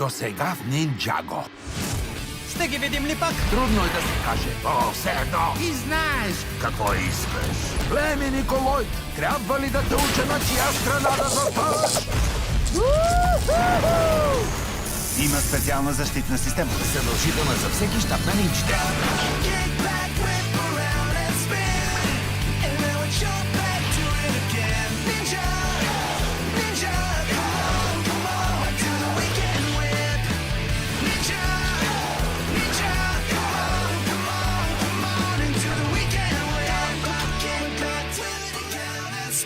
до сега в Нинджаго. Ще ги видим ли пак? Трудно е да се каже. О, все едно. И знаеш какво искаш. Племе Николой, трябва ли да те уча на чия страна да заставаш? Има специална защитна система. Задължителна за всеки щаб на нинджите.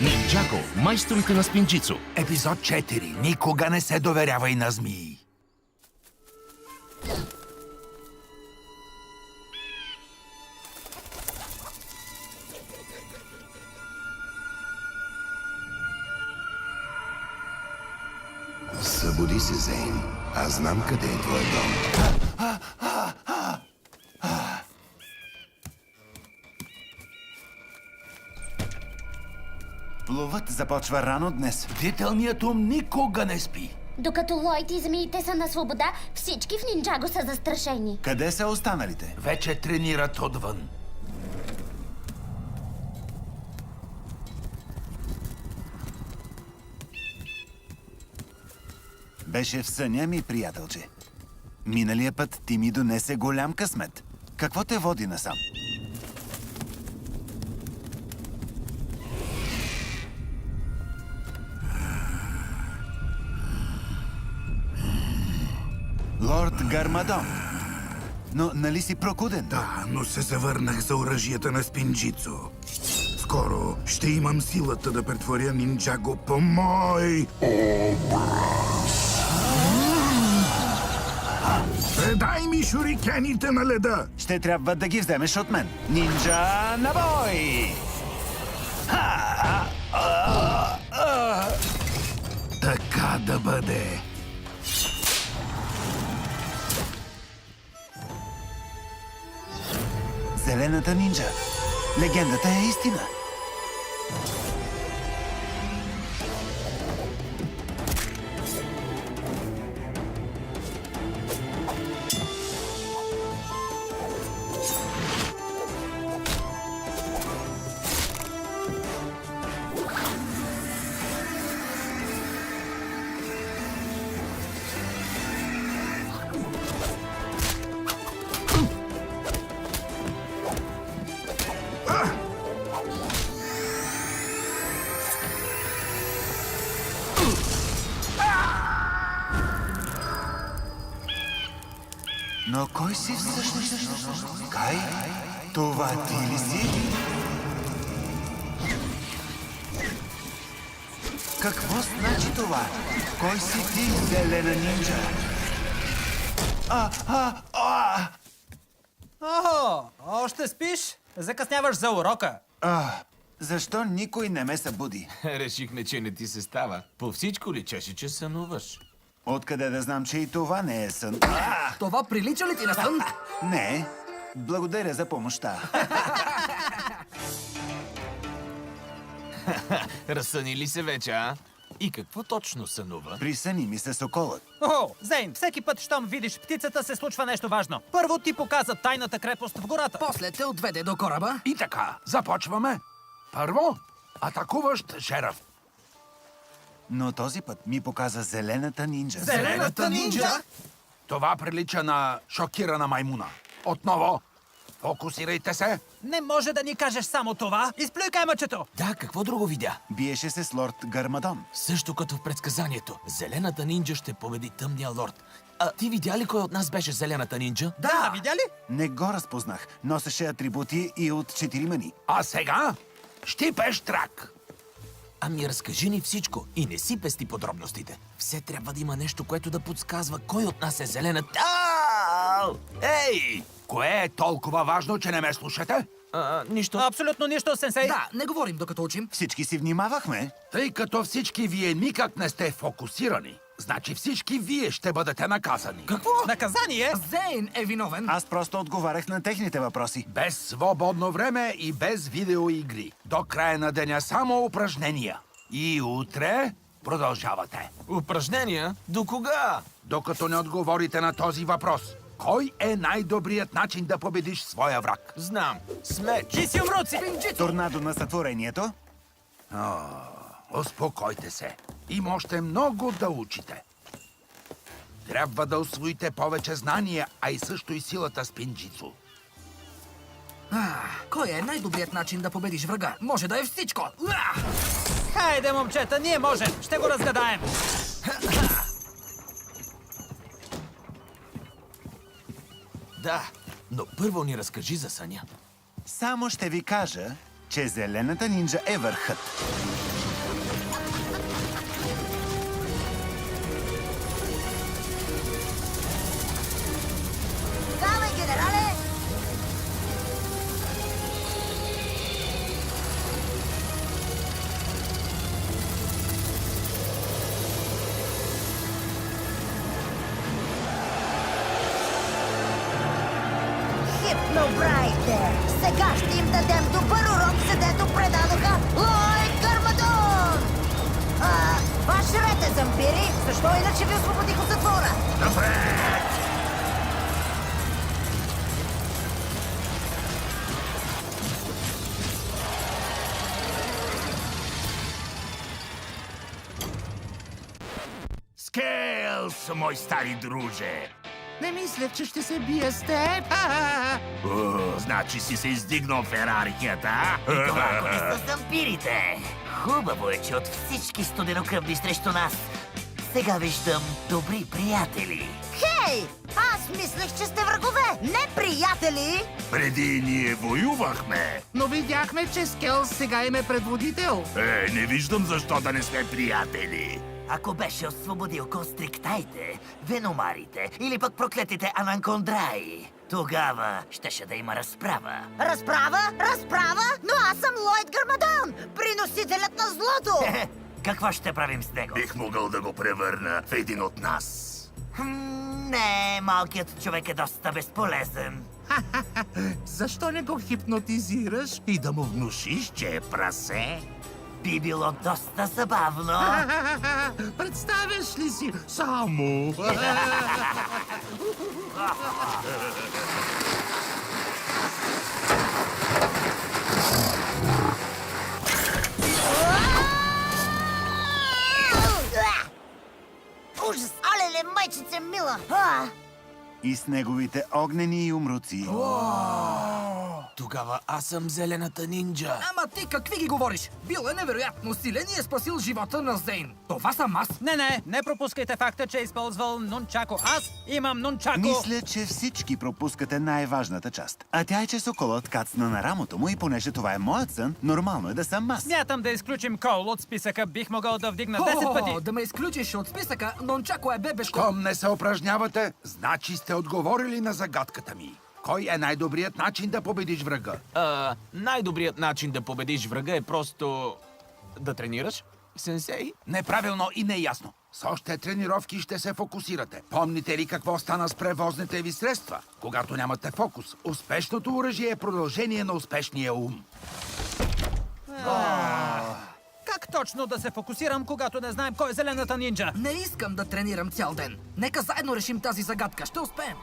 Нинджаго, майсторите на спинджицу. Епизод 4. Никога не се доверявай на змии. Събуди се, Зейн. Аз знам къде е твой дом. Ловът започва рано днес. Бдителният ум никога не спи. Докато Лойд и змиите са на свобода, всички в Нинджаго са застрашени. Къде са останалите? Вече тренират отвън. Беше в съня ми, приятелче. Миналия път ти ми донесе голям късмет. Какво те води насам? Лорд Гармадон. Но нали си прокуден? Да, но се завърнах за оръжията на спинджицу. Скоро ще имам силата да претворя Нинджаго по мой образ. Предай ми шурикените на леда! Ще трябва да ги вземеш от мен. Нинджа на бой! Така да бъде. Зелената нинджа. Легендата е истина. Но кой си всъщност? Кай? Това ти ли си? Какво значи това? Кой си ти, зелена нинджа? Охо, още спиш? Закъсняваш за урока. Защо никой не ме събуди? Решихме, че не ти се става. По всичко личеше, че сънуваш. Откъде да знам, че и това не е сън? Това прилича ли ти на сън? Не. Благодаря за помощта. Разсъни ли се вече, а? И какво точно сънува? Присъни ми се соколът. О, Зейн, всеки път, щом видиш птицата, се случва нещо важно. Първо ти показа тайната крепост в гората. После те отведе до кораба. И така, започваме. Първо, атакуващ шериф. Но този път ми показа зелената нинджа. Зелената нинджа? Това прилича на шокирана маймуна. Отново, фокусирайте се. Не може да ни кажеш само това. Изплюйкай мъчето. Да, какво друго видя? Биеше се с лорд Гармадон. Също като в предсказанието. Зелената нинджа ще победи тъмния лорд. А ти видя ли кой от нас беше зелената нинджа? Да, видя ли? Не го разпознах. Носеше атрибути и от 4 мани. А сега щипеш трак. Ами разкажи ни всичко и не си пести подробностите. Все трябва да има нещо, което да подсказва кой от нас е зелената. Ау! Ей! Кое е толкова важно, че не ме слушате? Нищо. Абсолютно нищо, сенсей. Да, не говорим докато учим. Всички си внимавахме. Тъй като всички вие никак не сте фокусирани, значи всички вие ще бъдете наказани. Какво? Наказание? Зейн е виновен. Аз просто отговарях на техните въпроси. Без свободно време и без видеоигри. До края на деня само упражнения. И утре продължавате. Упражнения? До кога? Докато не отговорите на този въпрос. Кой е най-добрият начин да победиш своя враг? Знам. Смеч. Ти си умруци! Торнадо на сътворението? Успокойте се. Има още много да учите. Трябва да усвоите повече знания, а и също и силата с пинджицу. Кой е най-добрият начин да победиш врага? Може да е всичко. Хайде, момчета, ние можем! Ще го разгадаем! Да, но първо ни разкажи за съня. Само ще ви кажа, че зелената нинджа е върхът. Давай, генерале! Хипнобрайте! Сега ще им дадем добър урок, за дето предадоха Лойд Гармадон! Ваш ред е, зампири! Защо иначе ви освободих от затвора? Напред! Скелс, мой стари друже! Не мисля, че ще се бия с теб. Значи си се издигнал в иерархията, а? Това, ако не са зампирите. Хубаво е, че от всички студенокръвни срещу нас сега виждам добри приятели. Хей! Аз мислех, че сте врагове, не приятели! Преди ние воювахме. Но видяхме, че Скелс сега им е предводител. Не виждам защо да не сме приятели. Ако беше освободил констриктайте, веномарите или пък проклетите ананкондраи, тогава щеше да има разправа. Разправа? Разправа? Но аз съм Лойд Гармадон, приносителят на злото! Какво ще правим с него? Бих могъл да го превърна в един от нас. Не, малкият човек е доста безполезен. Защо не го хипнотизираш и да му внушиш, че е прасе? Би било доста забавно. Представяш ли си само? Ужас! Алеле, майчице мила! И с неговите огнени юмруци. Тогава аз съм зелената нинджа. Ама ти какви ги говориш? Бил е невероятно силен и е спасил живота на Зейн. Това съм аз. Не пропускайте факта, че е използвал нунчако. Аз имам нунчако! Мисля, че всички пропускате най-важната част. А тя е, че соколът кацна на рамото му и понеже това е моят сън, нормално е да съм аз. Смятам да изключим Кол от списъка. Бих могъл да вдигна 10 пъти. Да ме изключиш от списъка, нончако е бебешко. Щом не се упражнявате, значи сте отговорили на загадката ми. Кой е най-добрият начин да победиш врага? Най-добрият начин да победиш врага е просто да тренираш, сенсей. Неправилно и неясно. С още тренировки ще се фокусирате. Помните ли какво стана с превозните ви средства? Когато нямате фокус, успешното оръжие е продължение на успешния ум. Как точно да се фокусирам, когато не знаем кой е зелената нинджа? Не искам да тренирам цял ден. Нека заедно решим тази загадка. Ще успеем.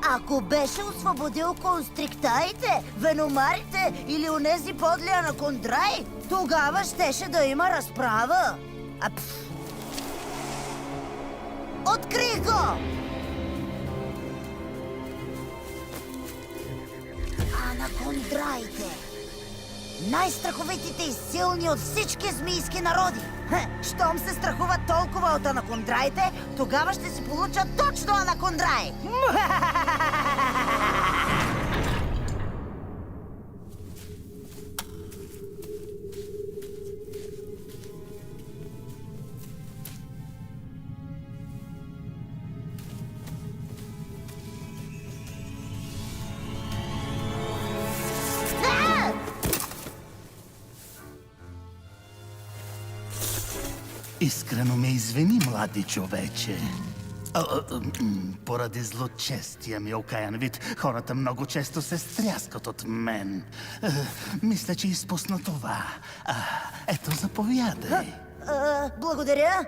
Ако беше освободил констриктаите, веномарите или онези подли анакондраи, тогава щеше да има разправа. Открих го! Анакондраите. Най-страховитите и силни от всички змийски народи. Щом се страхуват толкова от анакондраите, тогава ще си получат точно анакондраи. Искрено ме извини, млади човече. Поради злочестия ми окаян вид, хората много често се стряскат от мен. Мисля, че изпусна това. Ето, заповядай. Благодаря.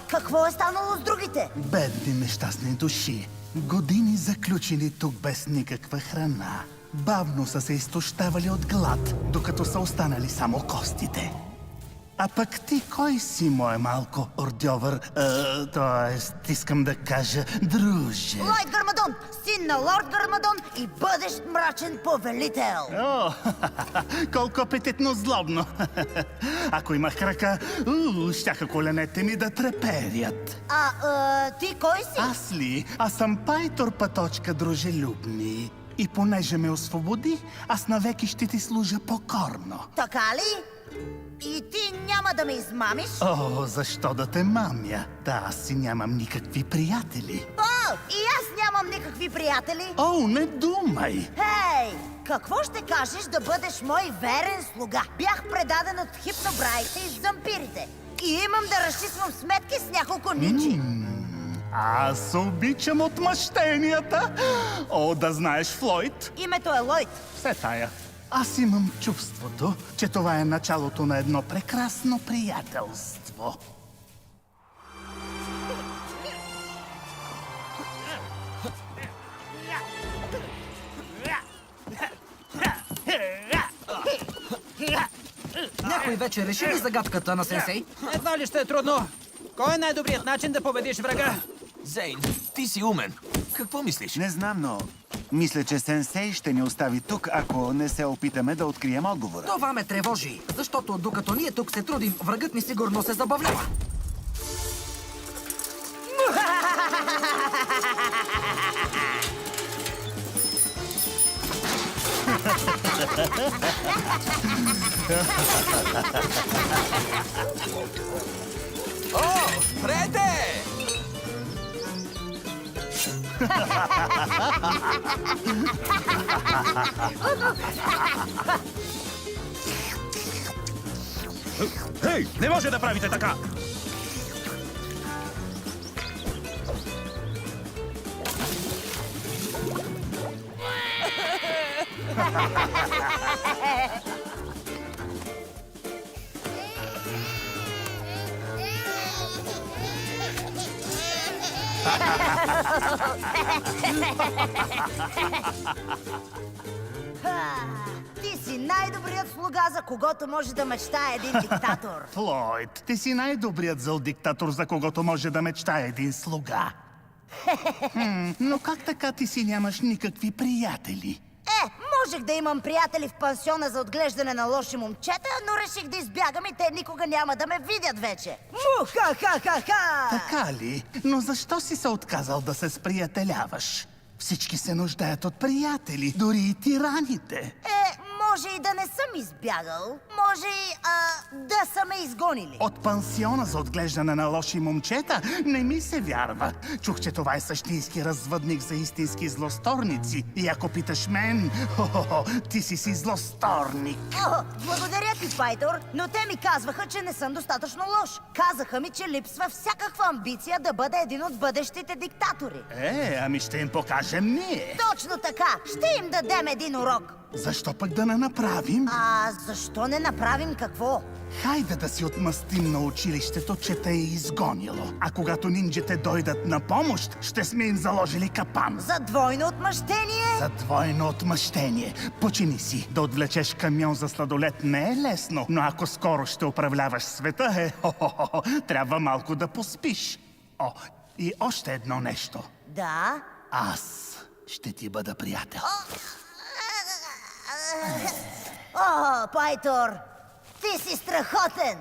Какво е станало с другите? Бедни нещастни души. Години заключени тук без никаква храна. Бавно са се изтощавали от глад, докато са останали само костите. А пък ти кой си, мое малко ордьовър? Тоест, искам да кажа, друже. Лойд Гармадон, син на лорд Гармадон и бъдещ мрачен повелител. О, колко апетитно злобно. Ако имах ръка, щяха коленете ми да треперят. Ти кой си? Аз ли? Аз съм Пайтор Пъточка, дружелюбни. И понеже ме освободи, аз навеки ще ти служа покорно. Така ли? И ти няма да ме измамиш? О, защо да те мамя? Да, аз си нямам никакви приятели. О, и аз нямам никакви приятели. О, не думай! Хей, какво ще кажеш да бъдеш мой верен слуга? Бях предаден от хипнобраите и зампирите. И имам да разчиствам сметки с няколко нинджи. Аз обичам отмъщенията. О, да знаеш, Флойд. Името е Лойд. Все тая. Аз имам чувството, че това е началото на едно прекрасно приятелство. Някой вече реши ли загадката на сенсей? Едва ли ще е трудно. Кой е най-добрият начин да победиш врага? Зейн, ти си умен. Какво мислиш? Не знам, но мисля, че сенсей ще ни остави тук, ако не се опитаме да открием отговора. Това ме тревожи, защото докато ние тук се трудим, врагът ни сигурно се забавлява. О, Фреде! Хей, не може да правите така! Ти си най-добрият слуга, за когото може да мечтае един диктатор. Флойд, ти си най-добрият зъл диктатор, за когото може да мечтае един слуга. Но как така ти си нямаш никакви приятели? Можех да имам приятели в пансиона за отглеждане на лоши момчета, но реших да избягам и те никога няма да ме видят вече. Му-ха-ха-ха-ха! Така ли? Но защо си се отказал да се сприятеляваш? Всички се нуждаят от приятели, дори и тираните. Може и да не съм избягал. Може и да са ме изгонили. От пансиона за отглеждане на лоши момчета не ми се вярва. Чух, че това е същински развъдник за истински злосторници. И ако питаш мен, ти си злосторник. Благодаря ти, Пайтор, но те ми казваха, че не съм достатъчно лош. Казаха ми, че липсва всякаква амбиция да бъда един от бъдещите диктатори. Ами ще им покажем ние. Точно така! Ще им дадем един урок. Защо пък да не направим? Защо не направим какво? Хайде да си отмъстим на училището, че те е изгонило. А когато нинджите дойдат на помощ, ще сме им заложили капан. За двойно отмъщение? За двойно отмъщение. Почини си. Да отвлечеш камион за сладолет не е лесно, но ако скоро ще управляваш света, трябва малко да поспиш. И още едно нещо. Да? Аз ще ти бъда приятел. Пайтор, ти си страхотен!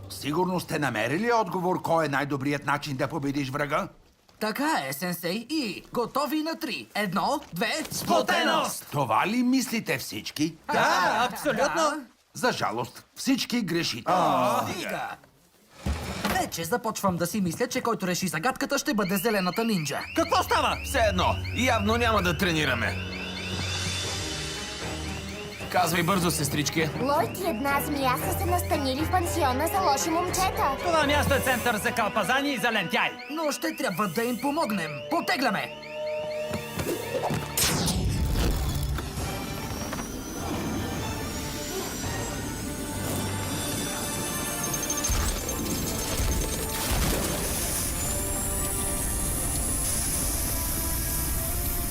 Сигурно сте намерили отговор, кой е най-добрият начин да победиш врага? Така е, сенсей, и готови на 3. 1, 2, сплотеност! Това ли мислите всички? Да, абсолютно. За жалост, всички грешите. Стига! Вече започвам да си мисля, че който реши загадката, ще бъде зелената нинджа. Какво става? Все едно, явно няма да тренираме. Казвай бързо, сестрички. Лойд и една змия са се настанили в пансиона за лоши момчета. Това място е център за калпазани и за лентяй. Но ще трябва да им помогнем. Потегляме!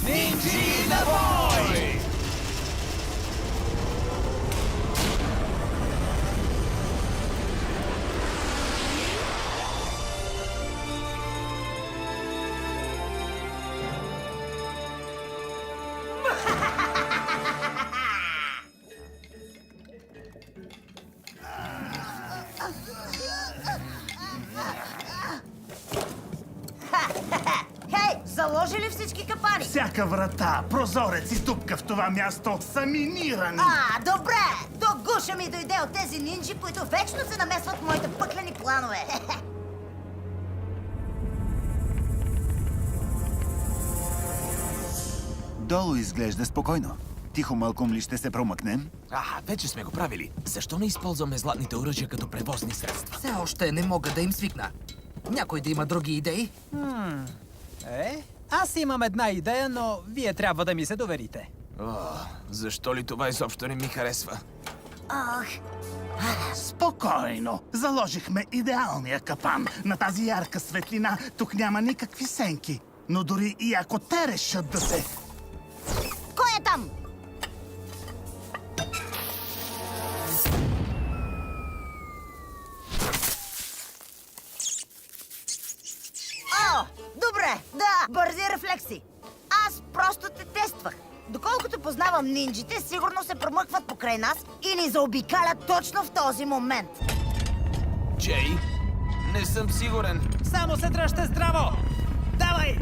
Нинджи на бой! Хей, заложи ли всички капани? Всяка врата, прозорец и дупка в това място са минирани. Добре! До гуша ми дойде от тези нинджи, които вечно се намесват в моите пъклени планове. Долу изглежда спокойно. Тихо малком ли ще се промъкнем? Вече сме го правили. Защо не използваме златните оръжия като превозни средства? Все още не мога да им свикна. Някой да има други идеи? Аз имам една идея, но вие трябва да ми се доверите. Защо ли това изобщо не ми харесва? Спокойно. Заложихме идеалния капан. На тази ярка светлина тук няма никакви сенки. Но дори и ако те решат да се... Кой е там? Добре, да, бързи рефлекси. Аз просто те тествах. Доколкото познавам нинджите, сигурно се промъкват покрай нас и ни заобикалят точно в този момент. Джей, не съм сигурен. Само се дръжте здраво! Давай!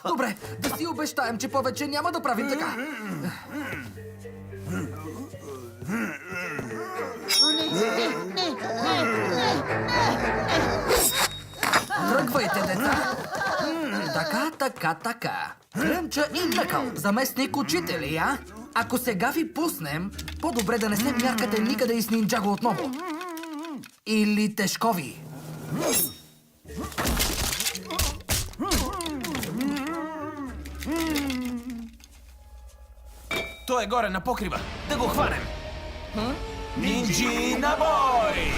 Добре, да си обещаем, че повече няма да правим така. Тръгвайте, деца. Така. Кръмча и мъкъл, заместник учители, а? Ако сега ви пуснем, по-добре да не се мяркате никъде и с нинджаго отново. Или тежкови. Той е горе на покрива. Да го хванем. Нинджи на бой!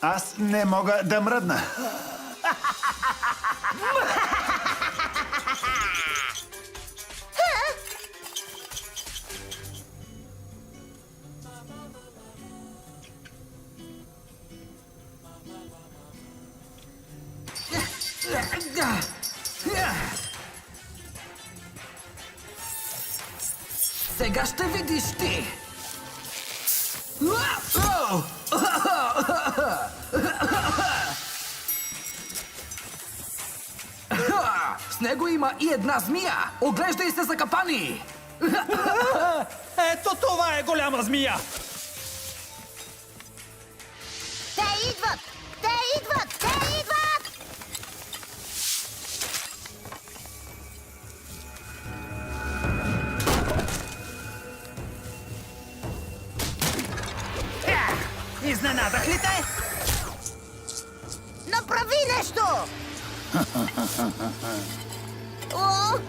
Аз не мога да мръдна. Сега ще видиш ти! С него има и една змия! Оглеждай се за капани! Ето това е голяма змия! Те идват! Те идват! Те идват! Изненадах ли те? Направи нещо! О,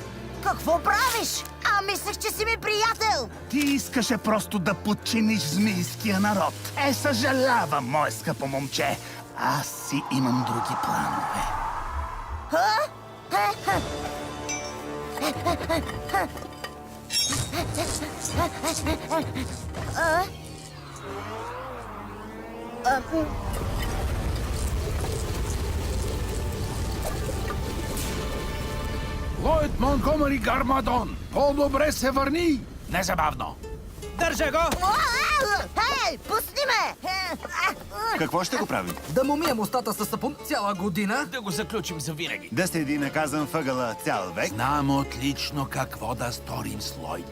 какво правиш? Мислех, че си ми приятел! Ти искаше просто да подчиниш змийския народ. Съжалявам, мое скъпо момче. Аз си имам други планове. Лойд Монтгомери Гармадон, по-добре се върни! Незабавно! Държа го! Хей, пусни ме! Какво ще го правим? Да му мием устата със сапун цяла година? Да го заключим за винаги. Да седи наказан въгъла цял век? Знам отлично какво да сторим с Лойд.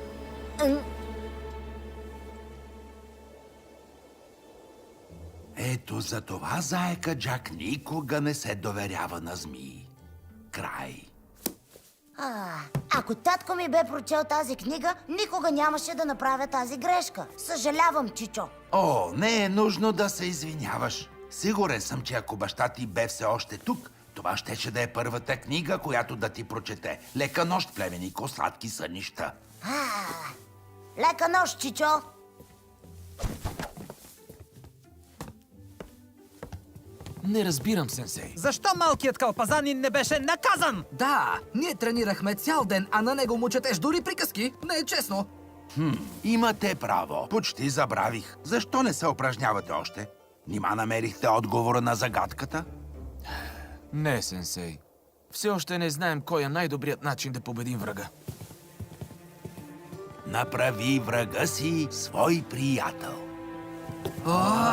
Ето за това заека Джак никога не се доверява на змии. Край. Ако татко ми бе прочел тази книга, никога нямаше да направя тази грешка. Съжалявам, Чичо. О, не е нужно да се извиняваш. Сигурен съм, че ако баща ти бе все още тук, това щеше да е първата книга, която да ти прочете. Лека нощ, племенико, сладки сънища. Лека нощ, Чичо. Не разбирам, сенсей. Защо малкият калпазанин не беше наказан? Да, ние тренирахме цял ден, а на него му четеш дори приказки. Не е честно. Имате право. Почти забравих. Защо не се упражнявате още? Нима намерихте отговора на загадката? Не, сенсей. Все още не знаем кой е най-добрият начин да победим врага. Направи врага си свой приятел. О,